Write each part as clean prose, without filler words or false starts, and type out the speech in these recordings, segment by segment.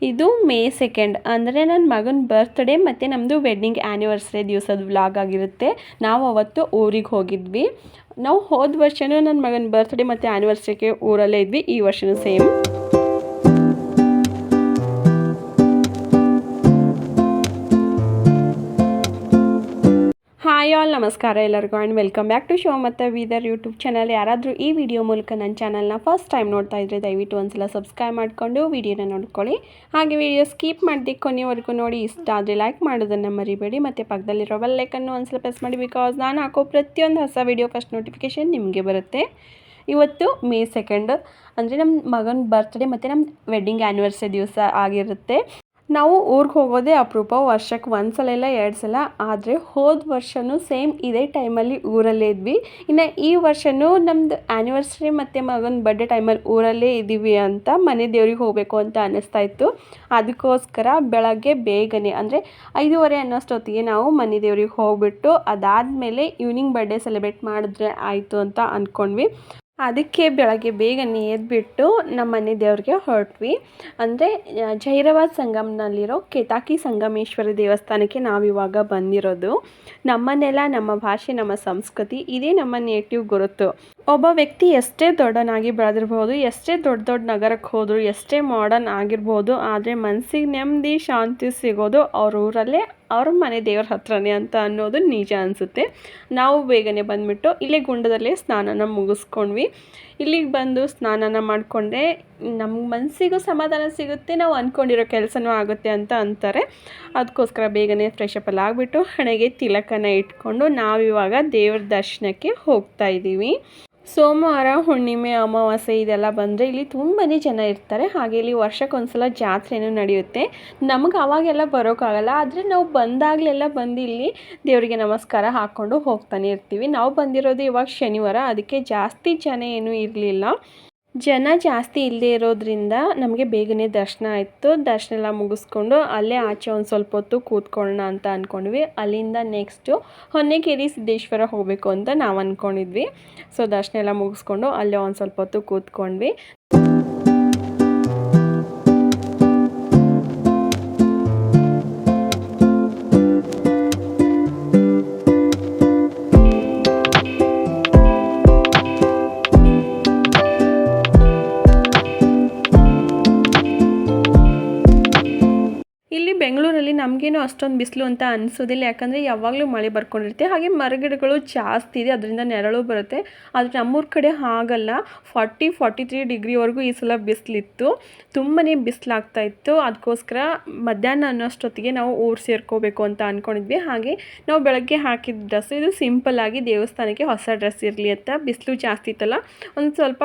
ಇದು ಮೇ 2 ಅಂದರೆ ನನ್ನ ಮಗನ ಬರ್ತ್ಡೇ ಮತ್ತು ನಮ್ಮದು ವೆಡ್ಡಿಂಗ್ ಆ್ಯನಿವರ್ಸರಿ ದಿವಸದ ವ್ಲಾಗ್ ಆಗಿರುತ್ತೆ. ನಾವು ಅವತ್ತು ಊರಿಗೆ ಹೋಗಿದ್ವಿ. ನಾವು ಹೋದ ವರ್ಷವೂ ನನ್ನ ಮಗನ ಬರ್ತ್ಡೇ ಮತ್ತು ಆ್ಯನಿವರ್ಸರಿಗೆ ಊರಲ್ಲೇ ಇದ್ವಿ. ಈ ವರ್ಷವೂ ಸೇಮ್. ಹಾಯ್ ಆಲ್, ನಮಸ್ಕಾರ ಎಲ್ಲರಿಗೂ and welcome back to show ಮತ್ತು ವೀದರ್ ಯೂಟ್ಯೂಬ್ ಚಾನಲ್. ಯಾರಾದರೂ ಈ ವಿಡಿಯೋ ಮೂಲಕ ನನ್ನ ಚಾನಲ್ನ ಫಸ್ಟ್ ಟೈಮ್ ನೋಡ್ತಾ ಇದ್ದರೆ ದಯವಿಟ್ಟು ಒಂದ್ಸಲ ಸಬ್ಸ್ಕ್ರೈಬ್ ಮಾಡಿಕೊಂಡು ವಿಡಿಯೋನ ನೋಡ್ಕೊಳ್ಳಿ. ಹಾಗೆ ವಿಡಿಯೋ ಸ್ಕಿಪ್ ಮಾಡದೆ ಕೊನೆವರೆಗೂ ನೋಡಿ. ಇಷ್ಟ ಆದರೆ ಲೈಕ್ ಮಾಡೋದನ್ನು ಮರಿಬೇಡಿ ಮತ್ತು ಪಕ್ಕದಲ್ಲಿರೋ ಬೆಲ್ ಐಕನ್ನು ಒಂದ್ಸಲ ಪ್ರೆಸ್ ಮಾಡಿ, ಬಿಕಾಸ್ ನಾನು ಹಾಕೋ ಪ್ರತಿಯೊಂದು ಹೊಸ ವಿಡಿಯೋ ಫಸ್ಟ್ ನೋಟಿಫಿಕೇಷನ್ ನಿಮಗೆ ಬರುತ್ತೆ. ಇವತ್ತು ಮೇ 2 ಅಂದರೆ ನಮ್ಮ ಮಗನ ಬರ್ತ್ಡೇ ಮತ್ತು ನಮ್ಮ ವೆಡ್ಡಿಂಗ್ ಆ್ಯನಿವರ್ಸರಿ ದಿವಸ ಆಗಿರುತ್ತೆ. ನಾವು ಊರಿಗೆ ಹೋಗೋದೇ ಅಪರೂಪ, ವರ್ಷಕ್ಕೆ ಒಂದು ಸಲ ಇಲ್ಲ 2 ಸಲ. ಆದರೆ ಹೋದ ವರ್ಷವೂ ಸೇಮ್ ಇದೇ ಟೈಮಲ್ಲಿ ಊರಲ್ಲೇ ಇದ್ವಿ. ಇನ್ನು ಈ ವರ್ಷವೂ ನಮ್ಮದು ಆ್ಯನಿವರ್ಸರಿ ಮತ್ತು ಮಗನ ಬರ್ಡೇ ಟೈಮಲ್ಲಿ ಊರಲ್ಲೇ ಇದ್ದೀವಿ ಅಂತ ಮನೆ ದೇವ್ರಿಗೆ ಹೋಗಬೇಕು ಅಂತ ಅನ್ನಿಸ್ತಾ ಇತ್ತು. ಅದಕ್ಕೋಸ್ಕರ ಬೆಳಗ್ಗೆ ಬೇಗನೆ ಅಂದರೆ 5:30 ಅನ್ನೋಷ್ಟೊತ್ತಿಗೆ ನಾವು ಮನೆ ದೇವ್ರಿಗೆ ಹೋಗ್ಬಿಟ್ಟು ಅದಾದಮೇಲೆ ಈವ್ನಿಂಗ್ ಬರ್ಡೇ ಸೆಲೆಬ್ರೇಟ್ ಮಾಡಿದ್ರೆ ಆಯಿತು ಅಂತ ಅಂದ್ಕೊಂಡ್ವಿ. ಅದಕ್ಕೆ ಬೆಳಗ್ಗೆ ಬೇಗನೆ ಎದ್ಬಿಟ್ಟು ನಮ್ಮ ಮನೆ ದೇವ್ರಿಗೆ ಹೊರಟ್ವಿ. ಅಂದರೆ ಜೈರಾಬಾದ್ ಸಂಗಮ್ನಲ್ಲಿರೋ ಕೇತಾಕಿ ಸಂಗಮೇಶ್ವರಿ ದೇವಸ್ಥಾನಕ್ಕೆ ನಾವಿವಾಗ ಬಂದಿರೋದು. ನಮ್ಮ ನೆಲ, ನಮ್ಮ ಭಾಷೆ, ನಮ್ಮ ಸಂಸ್ಕೃತಿ ಇದೇ ನಮ್ಮ ನೇಟಿವ್ ಗುರುತು. ಒಬ್ಬ ವ್ಯಕ್ತಿ ಎಷ್ಟೇ ದೊಡ್ಡನಾಗಿ ಬೆಳೆದಿರ್ಬೋದು, ಎಷ್ಟೇ ದೊಡ್ಡ ದೊಡ್ಡ ನಗರಕ್ಕೆ ಹೋದ್ರು, ಎಷ್ಟೇ ಮಾಡರ್ನ್ ಆಗಿರ್ಬೋದು, ಆದರೆ ಮನಸ್ಸಿಗೆ ನೆಮ್ಮದಿ ಶಾಂತಿ ಸಿಗೋದು ಅವ್ರ ಊರಲ್ಲೇ, ಅವ್ರ ಮನೆ ದೇವ್ರ ಹತ್ರನೇ ಅಂತ ಅನ್ನೋದು ನಿಜ ಅನಿಸುತ್ತೆ. ನಾವು ಬೇಗನೆ ಬಂದುಬಿಟ್ಟು ಇಲ್ಲೇ ಗುಂಡದಲ್ಲೇ ಸ್ನಾನನ ಮುಗಿಸ್ಕೊಂಡ್ವಿ. ಇಲ್ಲಿಗೆ ಬಂದು ಸ್ನಾನನ ಮಾಡಿಕೊಂಡ್ರೆ ನಮ್ಮ ಮನಸ್ಸಿಗೂ ಸಮಾಧಾನ ಸಿಗುತ್ತೆ, ನಾವು ಅಂದ್ಕೊಂಡಿರೋ ಕೆಲಸನೂ ಆಗುತ್ತೆ ಅಂತ ಅಂತಾರೆ. ಅದಕ್ಕೋಸ್ಕರ ಬೇಗನೆ ಫ್ರೆಶ್ ಅಪ್ ಎಲ್ಲ ಆಗಿಬಿಟ್ಟು ಹಣೆಗೆ ತಿಲಕನ ಇಟ್ಕೊಂಡು ನಾವಿವಾಗ ದೇವ್ರ ದರ್ಶನಕ್ಕೆ ಹೋಗ್ತಾ ಇದ್ದೀವಿ. ಸೋಮವಾರ, ಹುಣ್ಣಿಮೆ, ಅಮಾವಾಸ್ಯೆ ಇದೆಲ್ಲ ಬಂದರೆ ಇಲ್ಲಿ ತುಂಬಾ ಜನ ಇರ್ತಾರೆ. ಹಾಗೆ ಇಲ್ಲಿ ವರ್ಷಕ್ಕೊಂದ್ಸಲ ಜಾತ್ರೆನೂ ನಡೆಯುತ್ತೆ. ನಮಗೆ ಅವಾಗೆಲ್ಲ ಬರೋಕ್ಕಾಗಲ್ಲ, ಆದರೆ ನಾವು ಬಂದಾಗಲೆಲ್ಲ ಬಂದು ಇಲ್ಲಿ ದೇವರಿಗೆ ನಮಸ್ಕಾರ ಹಾಕ್ಕೊಂಡು ಹೋಗ್ತಾನೆ ಇರ್ತೀವಿ. ನಾವು ಬಂದಿರೋದು ಇವಾಗ ಶನಿವಾರ, ಅದಕ್ಕೆ ಜಾಸ್ತಿ ಜನ ಏನೂ ಇರಲಿಲ್ಲ. ಜನ ಜಾಸ್ತಿ ಇಲ್ಲದೆ ಇರೋದ್ರಿಂದ ನಮಗೆ ಬೇಗನೆ ದರ್ಶನ ಆಯಿತು. ದರ್ಶನ ಎಲ್ಲ ಮುಗಿಸ್ಕೊಂಡು ಅಲ್ಲೇ ಆಚೆ ಒಂದು ಸ್ವಲ್ಪ ಹೊತ್ತು ಕೂತ್ಕೊಳ್ಳೋಣ ಅಂತ ಅಂದ್ಕೊಂಡ್ವಿ. ಅಲ್ಲಿಂದ ನೆಕ್ಸ್ಟು ಹೊನ್ನೆಕೇರಿ ಸಿದ್ದೇಶ್ವರ ಹೋಗಬೇಕು ಅಂತ ನಾವು ಅಂದ್ಕೊಂಡಿದ್ವಿ. ಸೊ ದರ್ಶನ ಎಲ್ಲ ಮುಗಿಸ್ಕೊಂಡು ಅಲ್ಲೇ ಒಂದು ಸ್ವಲ್ಪ ಹೊತ್ತು ಕೂತ್ಕೊಂಡ್ವಿ. ಇಲ್ಲಿ ಬೆಂಗಳೂರಲ್ಲಿ ನಮಗೇನು ಅಷ್ಟೊಂದು ಬಿಸಿಲು ಅಂತ ಅನಿಸೋದಿಲ್ಲ, ಯಾಕಂದರೆ ಯಾವಾಗಲೂ ಮಳೆ ಬರ್ಕೊಂಡಿರುತ್ತೆ. ಹಾಗೆ ಮರಗಿಡಗಳು ಜಾಸ್ತಿ ಇದೆ, ಅದರಿಂದ ನೆರಳು ಬರುತ್ತೆ. ಆದರೆ ನಮ್ಮೂರ ಕಡೆ ಹಾಗಲ್ಲ, 43 ಡಿಗ್ರಿವರೆಗೂ ಈ ಸಲ ಬಿಸಿಲಿತ್ತು. ತುಂಬಾ ಬಿಸಿಲಾಗ್ತಾ ಇತ್ತು. ಅದಕ್ಕೋಸ್ಕರ ಮಧ್ಯಾಹ್ನ ಅನ್ನೋಷ್ಟೊತ್ತಿಗೆ ನಾವು ಊರು ಸೇರ್ಕೋಬೇಕು ಅಂತ ಅಂದ್ಕೊಂಡಿದ್ವಿ. ಹಾಗೆ ನಾವು ಬೆಳಗ್ಗೆ ಹಾಕಿದ ಡ್ರೆಸ್ ಇದು ಸಿಂಪಲ್ಲಾಗಿ ದೇವಸ್ಥಾನಕ್ಕೆ ಹೊಸ ಡ್ರೆಸ್ ಇರಲಿ ಅಂತ. ಬಿಸಿಲು ಜಾಸ್ತಿ ಇತ್ತಲ್ಲ, ಒಂದು ಸ್ವಲ್ಪ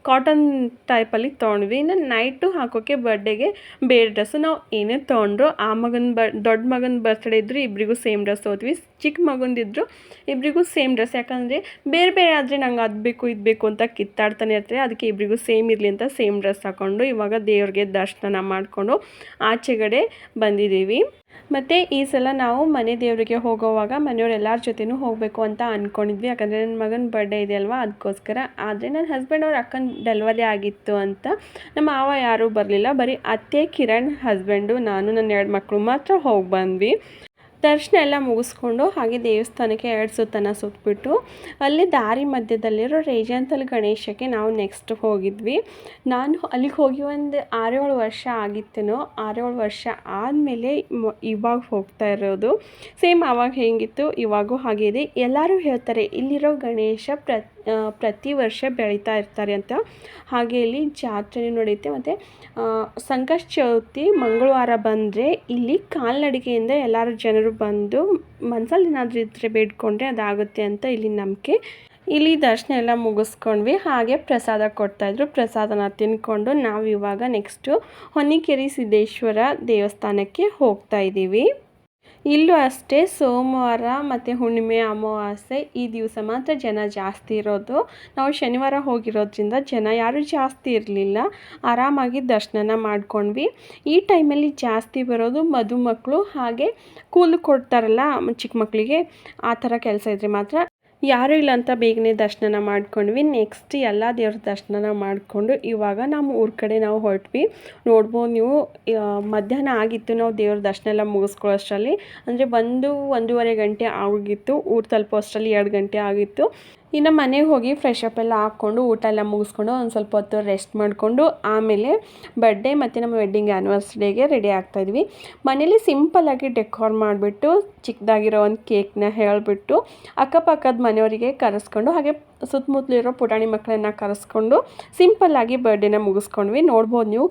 ಕಾಟನ್ ಟೈಪಲ್ಲಿ ತೊಗೊಂಡ್ವಿ. ಇನ್ನು ನೈಟು ಹಾಕೋಕ್ಕೆ ಬರ್ಡೇಗೆ ಬೇರೆ ಡ್ರೆಸ್ಸು. ನಾವು ಏನೇ ತೊಗೊಂಡ್ರು ಆ ಮಗನ ದೊಡ್ಡ ಮಗನ ಬರ್ತ್ಡೇ ಇದ್ದರೂ ಇಬ್ಬರಿಗೂ ಸೇಮ್ ಡ್ರೆಸ್ ತೊಗೊತೀವಿ. ಚಿಕ್ಕ ಮಗಂದಿದ್ರು ಇಬ್ಬರಿಗೂ ಸೇಮ್ ಡ್ರೆಸ್. ಯಾಕಂದರೆ ಬೇರೆ ಬೇರೆ ಆದರೆ ನಂಗೆ ಅದು ಬೇಕು ಇದು ಬೇಕು ಅಂತ ಕಿತ್ತಾಡ್ತಾನೆ ಇರ್ತಾರೆ. ಅದಕ್ಕೆ ಇಬ್ಬರಿಗೂ ಸೇಮ್ ಇರಲಿ ಅಂತ ಸೇಮ್ ಡ್ರೆಸ್ ಹಾಕ್ಕೊಂಡು ಇವಾಗ ದೇವ್ರಿಗೆ ದರ್ಶನ ಮಾಡಿಕೊಂಡು ಆಚೆಗಡೆ ಬಂದಿದ್ದೀವಿ. ಮತ್ತು ಈ ಸಲ ನಾವು ಮನೆ ದೇವರಿಗೆ ಹೋಗೋವಾಗ ಮನೆಯವ್ರು ಎಲ್ಲರ ಜೊತೆನೂ ಹೋಗಬೇಕು ಅಂತ ಅಂದ್ಕೊಂಡಿದ್ವಿ. ಯಾಕಂದರೆ ನನ್ನ ಮಗನ ಬರ್ಡೇ ಇದೆ ಅಲ್ವಾ, ಅದಕ್ಕೋಸ್ಕರ. ಆದರೆ ನನ್ನ ಹಸ್ಬೆಂಡ್ ಅವ್ರ ಅಕ್ಕನ ಡೆಲಿವರಿ ಆಗಿತ್ತು ಅಂತ ನಮ್ಮ ಮಾವ ಯಾರೂ ಬರಲಿಲ್ಲ. ಬರೀ ಅತ್ತೆ, ಕಿರಣ್, ಹಸ್ಬೆಂಡು, ನಾನು, ನನ್ನ 2 ಮಕ್ಕಳು ಮಾತ್ರ ಹೋಗಿ ಬಂದ್ವಿ. ದರ್ಶನ ಎಲ್ಲ ಮುಗಿಸ್ಕೊಂಡು ಹಾಗೆ ದೇವಸ್ಥಾನಕ್ಕೆ 2 ಸುತ್ತನ್ನು ಸುತ್ತಬಿಟ್ಟು ಅಲ್ಲಿ ದಾರಿ ಮಧ್ಯದಲ್ಲಿರೋ ರೇಜಾಂತಲ್ ಗಣೇಶಕ್ಕೆ ನಾವು ನೆಕ್ಸ್ಟ್ ಹೋಗಿದ್ವಿ. ನಾನು ಅಲ್ಲಿಗೆ ಹೋಗಿ ಒಂದು 6-7 ವರ್ಷ ಆಗಿತ್ತೇನೋ. 6-7 ವರ್ಷ ಆದಮೇಲೆ ಇವಾಗ ಹೋಗ್ತಾ ಇರೋದು. ಸೇಮ್ ಆವಾಗ ಹೇಗಿತ್ತು ಇವಾಗೂ ಹಾಗೆ ಇದೆ. ಎಲ್ಲರೂ ಹೇಳ್ತಾರೆ ಇಲ್ಲಿರೋ ಗಣೇಶ ಪ್ರತಿ ವರ್ಷ ಬೆಳೀತಾ ಇರ್ತಾರೆ ಅಂತ. ಹಾಗೆ ಇಲ್ಲಿ ಜಾತ್ರೆ ನಡೆಯುತ್ತೆ. ಮತ್ತು ಸಂಕಷ್ಟ ಚೌತಿ ಮಂಗಳವಾರ ಬಂದರೆ ಇಲ್ಲಿ ಕಾಲ್ನಡಿಗೆಯಿಂದ ಎಲ್ಲರೂ ಜನರು ಬಂದು ಮನಸ್ಸಲ್ಲಿ ಏನಾದರೂ ಇದ್ದರೆ ಬೇಡ್ಕೊಂಡ್ರೆ ಅದಾಗುತ್ತೆ ಅಂತ ಇಲ್ಲಿ ನಂಬಿಕೆ. ಇಲ್ಲಿ ದರ್ಶನ ಎಲ್ಲ ಮುಗಿಸ್ಕೊಂಡ್ವಿ. ಹಾಗೆ ಪ್ರಸಾದ ಕೊಡ್ತಾಯಿದ್ರು. ಪ್ರಸಾದನ ತಿಂದ್ಕೊಂಡು ನಾವು ಇವಾಗ ನೆಕ್ಸ್ಟು ಹೊನ್ನೆಕೇರಿ ಸಿದ್ದೇಶ್ವರ ದೇವಸ್ಥಾನಕ್ಕೆ ಹೋಗ್ತಾ ಇದ್ದೀವಿ. ಇಲ್ಲೂ ಅಷ್ಟೇ ಸೋಮವಾರ ಮತ್ತು ಹುಣ್ಣಿಮೆ, ಅಮಾವಾಸ್ಯೆ ಈ ದಿವಸ ಮಾತ್ರ ಜನ ಜಾಸ್ತಿ ಇರೋದು. ನಾವು ಶನಿವಾರ ಹೋಗಿರೋದ್ರಿಂದ ಜನ ಯಾರೂ ಜಾಸ್ತಿ ಇರಲಿಲ್ಲ. ಆರಾಮಾಗಿ ದರ್ಶನ ಮಾಡ್ಕೊಂಡ್ವಿ. ಈ ಟೈಮಲ್ಲಿ ಜಾಸ್ತಿ ಬರೋದು ಮದುಮಕ್ಕಳು, ಹಾಗೆ ಕೂದಲು ಕೊಡ್ತಾರಲ್ಲ ಚಿಕ್ಕ ಮಕ್ಕಳಿಗೆ, ಆ ಥರ ಕೆಲಸ ಇದ್ದರೆ ಮಾತ್ರ. ಯಾರೂ ಇಲ್ಲ ಅಂತ ಬೇಗನೆ ದರ್ಶನ ಮಾಡ್ಕೊಂಡ್ವಿ. ನೆಕ್ಸ್ಟ್ ಎಲ್ಲ ದೇವ್ರ ದರ್ಶನ ಮಾಡಿಕೊಂಡು ಇವಾಗ ನಮ್ಮ ಊರ ಕಡೆ ನಾವು ಹೊರಟ್ವಿ. ನೋಡ್ಬೋದು ನೀವು ಮಧ್ಯಾಹ್ನ ಆಗಿತ್ತು ನಾವು ದೇವ್ರ ದರ್ಶನ ಎಲ್ಲ ಮುಗಿಸ್ಕೊಳ್ಳೋಷ್ಟರಲ್ಲಿ. ಅಂದರೆ 1-1:30 ಗಂಟೆ ಆಗಿತ್ತು. ಊರು ತಲುಪೋ ಅಷ್ಟರಲ್ಲಿ 2 ಗಂಟೆ ಆಗಿತ್ತು. ಇನ್ನು ಮನೆಗೆ ಹೋಗಿ ಫ್ರೆಶ್ ಅಪ್ ಎಲ್ಲ ಹಾಕ್ಕೊಂಡು ಊಟ ಎಲ್ಲ ಮುಗಿಸ್ಕೊಂಡು ಒಂದು ಸ್ವಲ್ಪ ಹೊತ್ತು ರೆಸ್ಟ್ ಮಾಡಿಕೊಂಡು ಆಮೇಲೆ ಬರ್ಡೇ ಮತ್ತು ನಮ್ಮ ವೆಡ್ಡಿಂಗ್ ಆ್ಯನಿವರ್ಸರಿಗೆ ರೆಡಿ ಆಗ್ತಾಯಿದ್ವಿ. ಮನೇಲಿ ಸಿಂಪಲ್ಲಾಗಿ ಡೆಕೋರ್ ಮಾಡಿಬಿಟ್ಟು ಚಿಕ್ಕದಾಗಿರೋ ಒಂದು ಕೇಕ್ನ ಹೇಳಿಬಿಟ್ಟು ಅಕ್ಕಪಕ್ಕದ ಮನೆಯವರಿಗೆ ಕರೆಸ್ಕೊಂಡು ಹಾಗೆ ಸುತ್ತಮುತ್ತಲಿರೋ ಪುಟಾಣಿ ಮಕ್ಕಳನ್ನ ಕರೆಸ್ಕೊಂಡು ಸಿಂಪಲ್ಲಾಗಿ ಬರ್ಡೇನ ಮುಗಿಸ್ಕೊಂಡ್ವಿ. ನೋಡ್ಬೋದು ನೀವು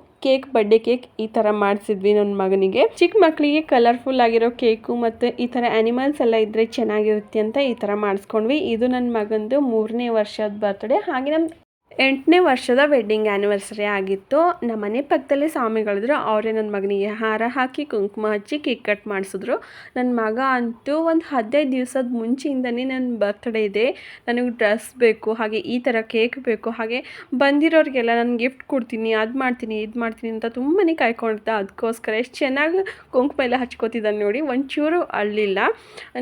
ಬರ್ಡೇ ಕೇಕ್ ಈ ಥರ ಮಾಡಿಸಿದ್ವಿ ನನ್ನ ಮಗನಿಗೆ. ಚಿಕ್ಕ ಮಕ್ಕಳಿಗೆ ಕಲರ್ಫುಲ್ ಆಗಿರೋ ಕೇಕು ಮತ್ತು ಈ ಥರ ಆ್ಯನಿಮಲ್ಸ್ ಎಲ್ಲ ಇದ್ದರೆ ಚೆನ್ನಾಗಿರುತ್ತೆ ಅಂತ ಈ ಥರ ಮಾಡಿಸ್ಕೊಂಡ್ವಿ. ಇದು ನನ್ನ ಮಗಂದು 3ನೇ ವರ್ಷದ ಬರ್ತ್ಡೇ. ಹಾಗೆ ನಮ್ಮ 8ನೇ ವರ್ಷದ ವೆಡ್ಡಿಂಗ್ ಆ್ಯನಿವರ್ಸರಿ ಆಗಿತ್ತು. ನಮ್ಮ ಮನೆ ಪಕ್ಕದಲ್ಲೇ ಸ್ವಾಮಿಗಳಿದ್ರು. ಅವರೇ ನನ್ನ ಮಗನಿಗೆ ಹಾರ ಹಾಕಿ ಕುಂಕುಮ ಹಚ್ಚಿ ಕೇಕ್ ಕಟ್ ಮಾಡಿಸಿದ್ರು. ನನ್ನ ಮಗ ಅಂತೂ ಒಂದು 15 ದಿವಸದ ಮುಂಚೆಯಿಂದನೇ ನನ್ನ ಬರ್ತ್ಡೇ ಇದೆ, ನನಗೆ ಡ್ರೆಸ್ ಬೇಕು, ಹಾಗೆ ಈ ಥರ ಕೇಕ್ ಬೇಕು, ಹಾಗೆ ಬಂದಿರೋರಿಗೆಲ್ಲ ನಾನು ಗಿಫ್ಟ್ ಕೊಡ್ತೀನಿ, ಅದು ಮಾಡ್ತೀನಿ ಇದು ಮಾಡ್ತೀನಿ ಅಂತ ತುಂಬಾ ಕಾಯ್ಕೊಂಡಿದ್ದ. ಅದಕ್ಕೋಸ್ಕರ ಎಷ್ಟು ಚೆನ್ನಾಗಿ ಕುಂಕುಮ ಎಲ್ಲ ಹಚ್ಕೋತಿದ್ದಾನೆ ನೋಡಿ, ಒಂಚೂರು ಅಳ್ಳಿಲ್ಲ.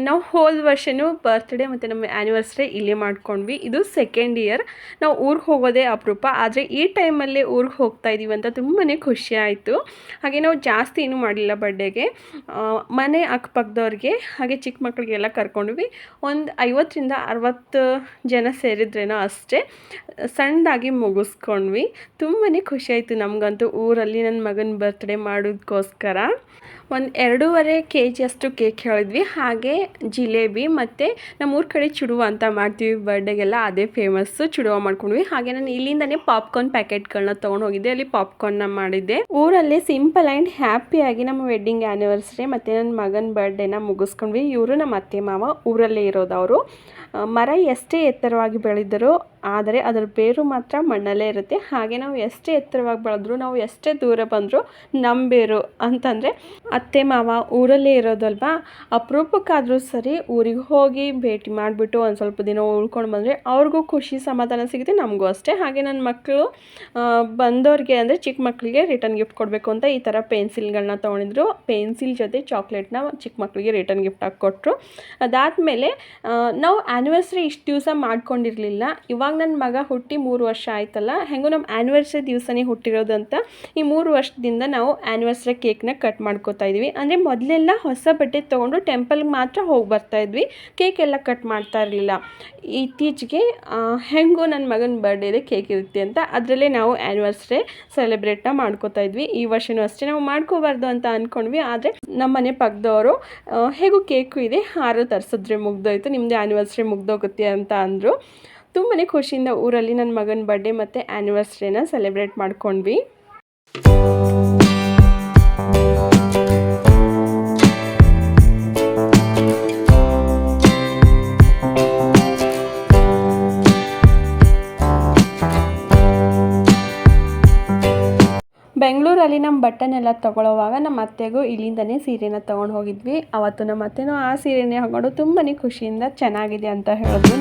ನಾವು ಹೋದ ವರ್ಷವೂ ಬರ್ತ್ಡೇ ಮತ್ತು ನಮ್ಮ ಆ್ಯನಿವರ್ಸರಿ ಇಲ್ಲೇ ಮಾಡ್ಕೊಂಡ್ವಿ. ಇದು 2nd ಇಯರ್. ನಾವು ಊರಿಗೆ ಹೋಗೋದೇ ಅಪರೂಪ, ಆದರೆ ಈ ಟೈಮಲ್ಲೇ ಊರಿಗೆ ಹೋಗ್ತಾ ಇದ್ದೀವಿ ಅಂತ ತುಂಬಾ ಖುಷಿ ಆಯಿತು. ಹಾಗೆ ನಾವು ಜಾಸ್ತಿ ಏನೂ ಮಾಡಲಿಲ್ಲ ಬರ್ಡೇಗೆ. ಮನೆ ಅಕ್ಕಪಕ್ಕದವ್ರಿಗೆ ಹಾಗೆ ಚಿಕ್ಕ ಮಕ್ಕಳಿಗೆಲ್ಲ ಕರ್ಕೊಂಡ್ವಿ. ಒಂದು 50-60 ಜನ ಸೇರಿದ್ರೇನೋ ಅಷ್ಟೇ. ಸಣ್ಣದಾಗಿ ಮುಗಿಸ್ಕೊಂಡ್ವಿ. ತುಂಬಾ ಖುಷಿ ಆಯಿತು ನಮಗಂತೂ ಊರಲ್ಲಿ ನನ್ನ ಮಗನ ಬರ್ತ್ಡೇ ಮಾಡೋದಕ್ಕೋಸ್ಕರ. ಒಂದು 2.5 kg ಅಷ್ಟು ಕೇಕ್ ಹೇಳಿದ್ವಿ. ಹಾಗೆ ಜಿಲೇಬಿ ಮತ್ತು ನಮ್ಮೂರ ಕಡೆ ಚುಡುವ ಅಂತ ಮಾಡ್ತೀವಿ ಬರ್ಡೇಗೆಲ್ಲ, ಅದೇ ಫೇಮಸ್ಸು. ಚುಡುವ ಮಾಡ್ಕೊಂಡ್ವಿ. ಹಾಗೆ ನಾನು ಇಲ್ಲಿಂದನೇ ಪಾಪ್ಕಾರ್ನ್ ಪ್ಯಾಕೆಟ್ಗಳನ್ನ ತೊಗೊಂಡು ಹೋಗಿದ್ದೆ, ಅಲ್ಲಿ ಪಾಪ್ಕಾರ್ನ್ನ ಮಾಡಿದ್ದೆ. ಊರಲ್ಲೇ ಸಿಂಪಲ್ ಆ್ಯಂಡ್ ಹ್ಯಾಪಿಯಾಗಿ ನಮ್ಮ ವೆಡ್ಡಿಂಗ್ ಆ್ಯನಿವರ್ಸರಿ ಮತ್ತು ನನ್ನ ಮಗನ ಬರ್ಡೇನ ಮುಗಿಸ್ಕೊಂಡ್ವಿ. ಇವರು ನಮ್ಮ ಅತ್ತೆ ಮಾವ ಊರಲ್ಲೇ ಇರೋದವರು. ಮರ ಎಷ್ಟೇ ಎತ್ತರವಾಗಿ ಬೆಳೆದರೂ ಆದರೆ ಅದರ ಬೇರು ಮಾತ್ರ ಮಣ್ಣಲ್ಲೇ ಇರುತ್ತೆ. ಹಾಗೆ ನಾವು ಎಷ್ಟೇ ಎತ್ತರವಾಗಿ ಬೆಳೆದ್ರು, ನಾವು ಎಷ್ಟೇ ದೂರ ಬಂದರೂ ನಮ್ಮ ಬೇರು ಅಂತಂದರೆ ಅತ್ತೆ ಮಾವ ಊರಲ್ಲೇ ಇರೋದಲ್ವಾ. ಅಪರೂಪಕ್ಕಾದರೂ ಸರಿ ಊರಿಗೆ ಹೋಗಿ ಭೇಟಿ ಮಾಡಿಬಿಟ್ಟು ಒಂದು ಸ್ವಲ್ಪ ದಿನ ಉಳ್ಕೊಂಡು ಬಂದರೆ ಅವ್ರಿಗೂ ಖುಷಿ ಸಮಾಧಾನ ಸಿಗುತ್ತೆ, ನಮಗೂ ಅಷ್ಟೇ. ಹಾಗೆ ನನ್ನ ಮಕ್ಕಳು ಬಂದವ್ರಿಗೆ ಅಂದರೆ ಚಿಕ್ಕ ಮಕ್ಕಳಿಗೆ ರಿಟರ್ನ್ ಗಿಫ್ಟ್ ಕೊಡಬೇಕು ಅಂತ ಈ ಥರ ಪೆನ್ಸಿಲ್ಗಳನ್ನ ತೊಗೊಂಡಿದ್ರು. ಪೆನ್ಸಿಲ್ ಜೊತೆ ಚಾಕ್ಲೇಟ್ನ ಚಿಕ್ಕ ಮಕ್ಕಳಿಗೆ ರಿಟರ್ನ್ ಗಿಫ್ಟ್ ಆಗಿ ಕೊಟ್ಟರು. ಅದಾದಮೇಲೆ ನಾವು ಆ್ಯನಿವರ್ಸರಿ ಇಷ್ಟು ದಿವಸ ಮಾಡ್ಕೊಂಡಿರಲಿಲ್ಲ. ಇವಾಗ ನನ್ನ ಮಗ ಹುಟ್ಟಿ 3 ವರ್ಷ ಆಯ್ತಲ್ಲ, ಹೆಂಗೋ ನಮ್ಮ ಆ್ಯನಿವರ್ಸರಿ ದಿವಸನೇ ಹುಟ್ಟಿರೋದಂತ ಈ 3 ವರ್ಷದಿಂದ ನಾವು ಆ್ಯನಿವರ್ಸರಿ ಕೇಕ್ನ ಕಟ್ ಮಾಡ್ಕೋತಾ ಇದ್ವಿ. ಅಂದರೆ ಮೊದಲೆಲ್ಲ ಹೊಸ ಬಟ್ಟೆ ತೊಗೊಂಡು ಟೆಂಪಲ್ಗೆ ಮಾತ್ರ ಹೋಗಿ ಬರ್ತಾಯಿದ್ವಿ, ಕೇಕ್ ಎಲ್ಲ ಕಟ್ ಮಾಡ್ತಾ ಇರಲಿಲ್ಲ. ಇತ್ತೀಚೆಗೆ ಹೆಂಗೋ ನನ್ನ ಮಗನ ಬರ್ಡೇದೆ ಕೇಕ್ ಇರುತ್ತೆ ಅಂತ ಅದರಲ್ಲೇ ನಾವು ಆ್ಯನಿವರ್ಸರಿ ಸೆಲೆಬ್ರೇಟ್ನ ಮಾಡ್ಕೋತಾ ಇದ್ವಿ. ಈ ವರ್ಷವೂ ಅಷ್ಟೇ ನಾವು ಮಾಡ್ಕೋಬಾರ್ದು ಅಂತ ಅಂದ್ಕೊಂಡ್ವಿ. ಆದರೆ ನಮ್ಮ ಮನೆ ಪಕ್ಕದವರು ಹೇಗೂ ಕೇಕು ಇದೆ, ಹಾರ ತರಿಸಿದ್ರೆ ಮುಗ್ದೋಯ್ತು, ನಿಮ್ಮದೇ ಆ್ಯನಿವರ್ಸರಿ ಮುಗ್ದೋಗುತ್ತೆ ಅಂತ ಅಂದರು. ತುಂಬಾ ಖುಷಿಯಿಂದ ಊರಲ್ಲಿ ನನ್ನ ಮಗನ ಬರ್ಡೇ ಮತ್ತು ಆ್ಯನಿವರ್ಸರಿನ ಸೆಲೆಬ್ರೇಟ್ ಮಾಡ್ಕೊಂಡ್ವಿ. ಬೆಂಗಳೂರಲ್ಲಿ ನಮ್ಮ ಬಟ್ಟೆನೆಲ್ಲ ತೊಗೊಳ್ಳೋವಾಗ ನಮ್ಮ ಅತ್ತೆಗೂ ಇಲ್ಲಿಂದನೇ ಸೀರೆನ ತೊಗೊಂಡು ಹೋಗಿದ್ವಿ. ಅವತ್ತು ನಮ್ಮ ಅತ್ತೆನೂ ಆ ಸೀರೆನೇ ಹಾಕೊಂಡು ತುಂಬಾ ಖುಷಿಯಿಂದ ಚೆನ್ನಾಗಿದೆ ಅಂತ ಹೇಳಿದ್ರು.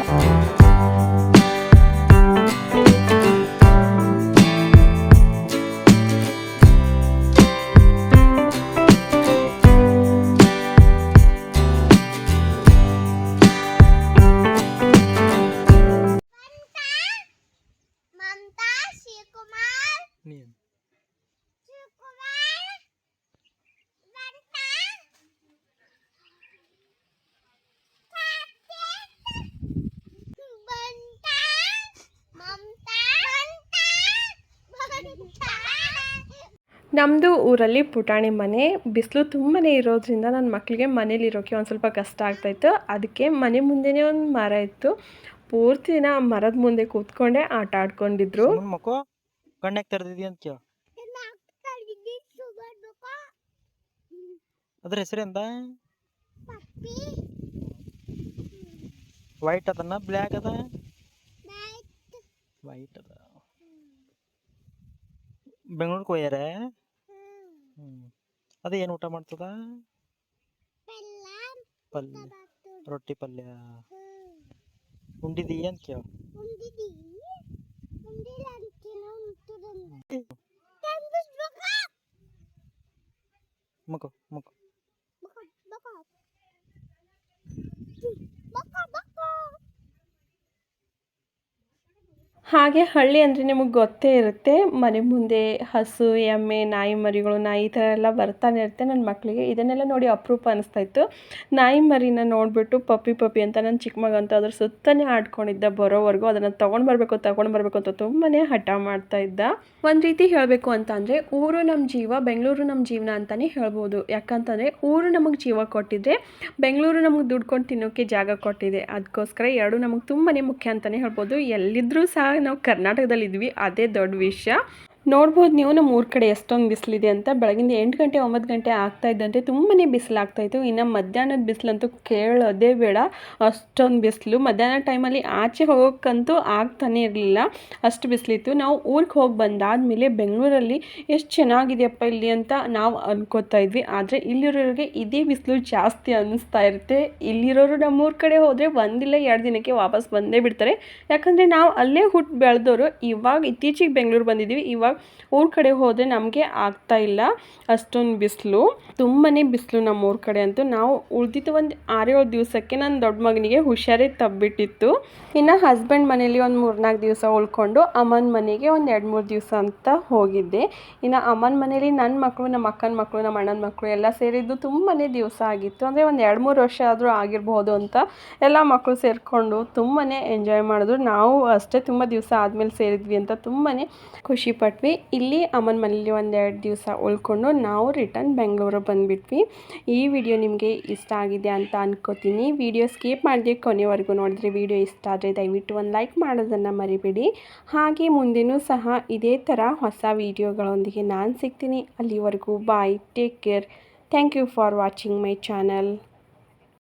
ನಮ್ಮದು ಊರಲ್ಲಿ ಪುಟಾಣಿ ಮನೆ. ಬಿಸಿಲು ತುಂಬಾ ಇರೋದ್ರಿಂದ ನನ್ನ ಮಕ್ಕಳಿಗೆ ಮನೇಲಿರೋಕ್ಕೆ ಒಂದು ಸ್ವಲ್ಪ ಕಷ್ಟ ಆಗ್ತಾಯಿತ್ತು. ಅದಕ್ಕೆ ಮನೆ ಮುಂದೆನೇ ಒಂದು ಮರ ಇತ್ತು. ಪೂರ್ತಿ ದಿನ ಮರದ ಮುಂದೆ ಕೂತ್ಕೊಂಡೆ ಆಟ ಆಡ್ಕೊಂಡಿದ್ರು. ಅದ್ರ ಹೆಸರಿಂದ ವೈಟ್ ಅದನ್ನ ಬ್ಲ್ಯಾಕ್ ಅದ ವೈಟ್ ಅದ. ಬೆಂಗಳೂರಿಗೆ ಹೋಗ್ಯಾರ. ಅದ ಏನು ಊಟ ಮಾಡ್ತದ? ಪಲ್ಯ, ರೊಟ್ಟಿ ಪಲ್ಯ. ಉಂಡಿದಿ ಅಂತ ಕೇಳ. ಮಗು ಮಗು ಹಾಗೆ ಹಳ್ಳಿ ಅಂದರೆ ನಿಮಗೆ ಗೊತ್ತೇ ಇರುತ್ತೆ, ಮನೆ ಮುಂದೆ ಹಸು, ಎಮ್ಮೆ, ನಾಯಿ ಮರಿಗಳು, ನಾಯಿ ಈ ಥರ ಎಲ್ಲ ಬರ್ತಾನೆ ಇರುತ್ತೆ. ನನ್ನ ಮಕ್ಕಳಿಗೆ ಇದನ್ನೆಲ್ಲ ನೋಡಿ ಅಪರೂಪ ಅನಿಸ್ತಾ ಇತ್ತು. ನಾಯಿ ಮರಿನ ನೋಡಿಬಿಟ್ಟು ಪಪ್ಪಿ ಪಪ್ಪಿ ಅಂತ ನನ್ನ ಚಿಕ್ಕ ಮಗ ಅಂತೂ ಅದ್ರ ಸುತ್ತನೇ ಆಡ್ಕೊಂಡಿದ್ದ ಬರೋವರೆಗೂ. ಅದನ್ನು ತೊಗೊಂಡು ಬರಬೇಕು ಅಂತ ತುಂಬಾ ಹಠ ಮಾಡ್ತಾ ಇದ್ದ. ಒಂದು ರೀತಿ ಹೇಳಬೇಕು ಅಂತ ಅಂದರೆ ಊರು ನಮ್ಮ ಜೀವ, ಬೆಂಗಳೂರು ನಮ್ಮ ಜೀವನ ಅಂತಲೇ ಹೇಳ್ಬೋದು. ಯಾಕಂತಂದರೆ ಊರು ನಮಗೆ ಜೀವ ಕೊಟ್ಟಿದ್ರೆ, ಬೆಂಗಳೂರು ನಮಗೆ ದುಡ್ಕೊಂಡು ತಿನ್ನೋಕ್ಕೆ ಜಾಗ ಕೊಟ್ಟಿದೆ. ಅದಕ್ಕೋಸ್ಕರ ಎರಡು ನಮಗೆ ತುಂಬಾ ಮುಖ್ಯ ಅಂತಲೇ ಹೇಳ್ಬೋದು. ಎಲ್ಲಿದ್ದರೂ ಸಹ ನಾವು ಕರ್ನಾಟಕದಲ್ಲಿದ್ವಿ, ಅದೇ ದೊಡ್ಡ ವಿಷಯ. ನೋಡ್ಬೋದು ನೀವು ನಮ್ಮ ಊರ ಕಡೆ ಎಷ್ಟೊಂದು ಬಿಸಿಲಿದೆ ಅಂತ. ಬೆಳಗಿಂದ 8 ಗಂಟೆ 9 ಗಂಟೆ ಆಗ್ತಾ ಇದ್ದಂತೆ ತುಂಬಾ ಬಿಸಿಲಾಗ್ತಾಯಿತ್ತು. ಇನ್ನು ಮಧ್ಯಾಹ್ನದ ಬಿಸಿಲಂತೂ ಕೇಳೋದೇ ಬೇಡ, ಅಷ್ಟೊಂದು ಬಿಸಿಲು. ಮಧ್ಯಾಹ್ನ ಟೈಮಲ್ಲಿ ಆಚೆ ಹೋಗೋಕ್ಕಂತೂ ಆಗ್ತಾನೆ ಇರಲಿಲ್ಲ, ಅಷ್ಟು ಬಿಸಿಲಿತ್ತು. ನಾವು ಊರಿಗೆ ಹೋಗಿ ಬಂದಾದಮೇಲೆ ಬೆಂಗಳೂರಲ್ಲಿ ಎಷ್ಟು ಚೆನ್ನಾಗಿದೆಯಪ್ಪ ಇಲ್ಲಿ ಅಂತ ನಾವು ಅನ್ಕೋತಾ ಇದ್ವಿ. ಆದರೆ ಇಲ್ಲಿರೋರಿಗೆ ಇದೇ ಬಿಸಿಲು ಜಾಸ್ತಿ ಅನ್ನಿಸ್ತಾ ಇರುತ್ತೆ. ಇಲ್ಲಿರೋರು ನಮ್ಮೂರ ಕಡೆ ಹೋದರೆ 1 ಇಲ್ಲ 2 ದಿನಕ್ಕೆ ವಾಪಸ್ ಬಂದೇ ಬಿಡ್ತಾರೆ. ಯಾಕಂದರೆ ನಾವು ಅಲ್ಲೇ ಹುಟ್ಟು ಬೆಳೆದವರು. ಇವಾಗ ಇತ್ತೀಚೆಗೆ ಬೆಂಗಳೂರು ಬಂದಿದ್ದೀವಿ. ಇವಾಗ ಊರ ಕಡೆ ಹೋದರೆ ನಮಗೆ ಆಗ್ತಾ ಇಲ್ಲ, ಅಷ್ಟೊಂದು ಬಿಸಿಲು, ತುಂಬಾ ಬಿಸಿಲು ನಮ್ಮ ಊರ ಕಡೆ ಅಂತೂ. ನಾವು ಉಳಿದಿದ್ದು ಒಂದು 6-7 ದಿವಸಕ್ಕೆ ನನ್ನ ದೊಡ್ಡ ಮಗನಿಗೆ ಹುಷಾರೇ ತಬ್ಬಿಟ್ಟಿತ್ತು. ಇನ್ನು ಹಸ್ಬೆಂಡ್ ಮನೇಲಿ ಒಂದು 3-4 ದಿವಸ ಉಳ್ಕೊಂಡು ಅಮ್ಮನ ಮನೆಗೆ ಒಂದು 2-3 ದಿವಸ ಅಂತ ಹೋಗಿದ್ದೆ. ಇನ್ನು ಅಮ್ಮನ ಮನೇಲಿ ನನ್ನ ಮಕ್ಕಳು, ನಮ್ಮ ಅಕ್ಕನ ಮಕ್ಕಳು, ನಮ್ಮ ಅಣ್ಣನ ಮಕ್ಕಳು ಎಲ್ಲ ಸೇರಿದ್ದು ತುಂಬಾ ದಿವಸ ಆಗಿತ್ತು. ಅಂದರೆ ಒಂದು 2-3 ವರ್ಷ ಆದರೂ ಆಗಿರ್ಬೋದು ಅಂತ ಎಲ್ಲ ಮಕ್ಕಳು ಸೇರಿಕೊಂಡು ತುಂಬಾ ಎಂಜಾಯ್ ಮಾಡಿದ್ರು. ನಾವು ಅಷ್ಟೇ ತುಂಬ ದಿವಸ ಆದಮೇಲೆ ಸೇರಿದ್ವಿ ಅಂತ ತುಂಬಾ ಖುಷಿ ಪಟ್ವಿ. ಇಲ್ಲಿ ಅಮ್ಮನ ಮನೇಲಿ 1-2 ದಿವಸ ಉಳ್ಕೊಂಡು ನಾವು ರಿಟರ್ನ್ ಬೆಂಗಳೂರು ಬಂದುಬಿಟ್ವಿ. ಈ ವಿಡಿಯೋ ನಿಮಗೆ ಇಷ್ಟ ಆಗಿದೆ ಅಂತ ಅನ್ಕೋತೀನಿ. ವಿಡಿಯೋ ಸ್ಕಿಪ್ ಮಾಡದೆ ಕೊನೆವರೆಗೂ ನೋಡಿದ್ರೆ, ವಿಡಿಯೋ ಇಷ್ಟ ಆದರೆ ದಯವಿಟ್ಟು ಒಂದು ಲೈಕ್ ಮಾಡೋದನ್ನು ಮರಿಬೇಡಿ. ಹಾಗೆ ಮುಂದೆನೂ ಸಹ ಇದೇ ಥರ ಹೊಸ ವಿಡಿಯೋಗಳೊಂದಿಗೆ ನಾನು ಸಿಗ್ತೀನಿ. ಅಲ್ಲಿವರೆಗೂ bye, take care, thank you for watching my channel.